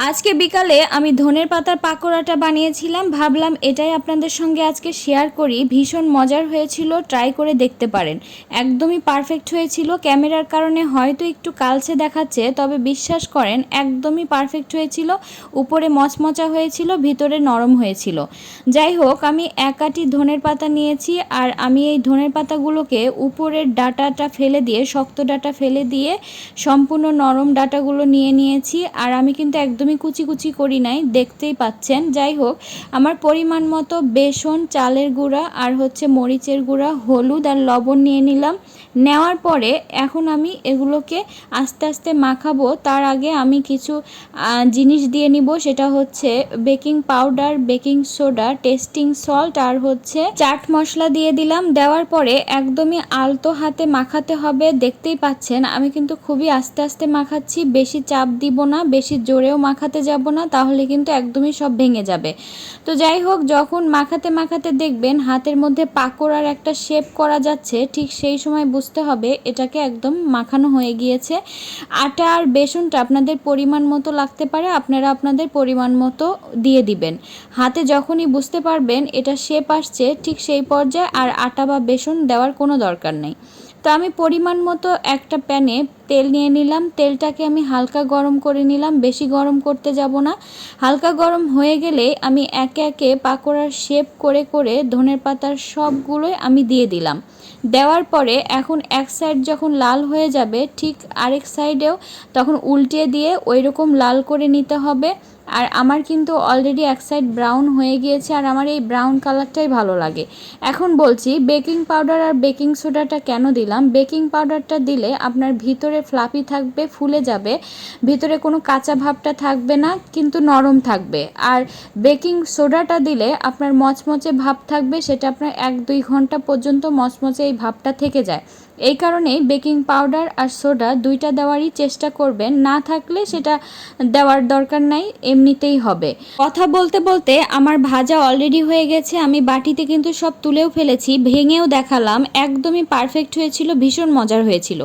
আজকে বিকালে আমি ধনের পাতার পাকোড়াটা বানিয়েছিলাম, ভাবলাম এটাই আপনাদের সঙ্গে আজকে শেয়ার করি। ভীষণ মজার হয়েছিল, ট্রাই করে দেখতে পারেন। একদমই পারফেক্ট হয়েছিল। ক্যামেরার কারণে হয়তো একটু কালচে দেখাচ্ছে, তবে বিশ্বাস করেন একদমই পারফেক্ট হয়েছিল। উপরে মচমচা হয়েছিল, ভিতরে নরম হয়েছিল। যাই হোক, আমি এক আটি ধনের পাতা নিয়েছি, আর আমি এই ধনের পাতাগুলোকে উপরের ডাঁটাটা ফেলে দিয়ে, শক্ত ডাঁটা ফেলে দিয়ে সম্পূর্ণ নরম ডাঁটাগুলো নিয়েছি। আর আমি কিন্তু একদমই কুচি কুচি করি নাই, দেখতেই পাচ্ছেন। যাই হোক, আমার পরিমাণ মতো বেসন, চালের গুঁড়া আর মরিচের গুঁড়া, হলুদ আর লবণ নিয়ে নিলাম। নেওয়ার পরে এখন আমি এগুলোকে আস্তে আস্তে মাখাবো। তার আগে আমি কিছু জিনিস দিয়ে নিব, সেটা হচ্ছে baking powder, baking soda, tasting salt আর চাট মশলা দিয়ে দিলাম। দেওয়ার পরে একদমই আলতো হাতে মাখাতে হবে। দেখতেই পাচ্ছেন আমি কিন্তু খুবই আস্তে আস্তে মাখাচ্ছি, বেশি চাপ দিব না, বেশি জোরেও মাখাতে যাব না, তাহলে কিন্তু একদমই সব ভেঙে যাবে। তো যাই হোক, যখন মাখাতে মাখাতে দেখবেন হাতের মধ্যে পাকোড়ার একটা শেপ করা যাচ্ছে, ঠিক সেই সময় বুঝতে হবে এটাকে একদম মাখানো হয়ে গিয়েছে। আটা আর বেসনটা আপনাদের পরিমাণ মতো লাগতে পারে, আপনারা আপনাদের পরিমাণ মতো দিয়ে দিবেন। হাতে যখনই বুঝতে পারবেন এটা শেপ আসছে, ঠিক সেই পর্যায়ে আর আটা বা বেসন দেওয়ার কোনো দরকার নেই। তো আমি পরিমাণ মতো একটা প্যানে তেল নিয়ে নিলাম। তেলটাকে আমি হালকা গরম করে নিলাম, বেশি গরম করতে যাব না। হালকা গরম হয়ে গেলে আমি একে একে পাকোড়ার শেপ করে করে ধনের পাতার সবগুলোই আমি দিয়ে দিলাম। দেওয়ার পরে এখন এক সাইড যখন লাল হয়ে যাবে, ঠিক আরেক সাইডেও তখন উল্টিয়ে দিয়ে ওই রকম লাল করে নিতে হবে। আর আমার কিন্তু অলরেডি এক সাইড ব্রাউন হয়ে গিয়েছে, আর আমার এই ব্রাউন কালারটাই ভালো লাগে। এখন বলছি বেকিং পাউডার আর বেকিং সোডাটা কেন দিলাম। বেকিং পাউডারটা দিলে আপনার ভিতরে ফ্লাফি থাকবে, ফুলে যাবে, ভিতরে কোনো কাঁচা ভাবটা থাকবে না, কিন্তু নরম থাকবে। আর বেকিং সোডাটা দিলে আপনার মচমচে ভাব থাকবে, সেটা আপনার 1-2 ঘন্টা পর্যন্ত মচমচে এই ভাবটা থেকে যায়। এই কারণেই বেকিং পাউডার আর সোডা দুইটা দেওয়ারই চেষ্টা করবেন, না থাকলে সেটা দেওয়ার দরকার নাই, এমনিতেই হবে। কথা বলতে বলতে আমার ভাজা অলরেডি হয়ে গেছে, আমি বাটিতে কিন্তু সব তুলেও ফেলেছি, ভেঙেও দেখালাম, একদমই পারফেক্ট হয়েছিল, ভীষণ মজার হয়েছিল।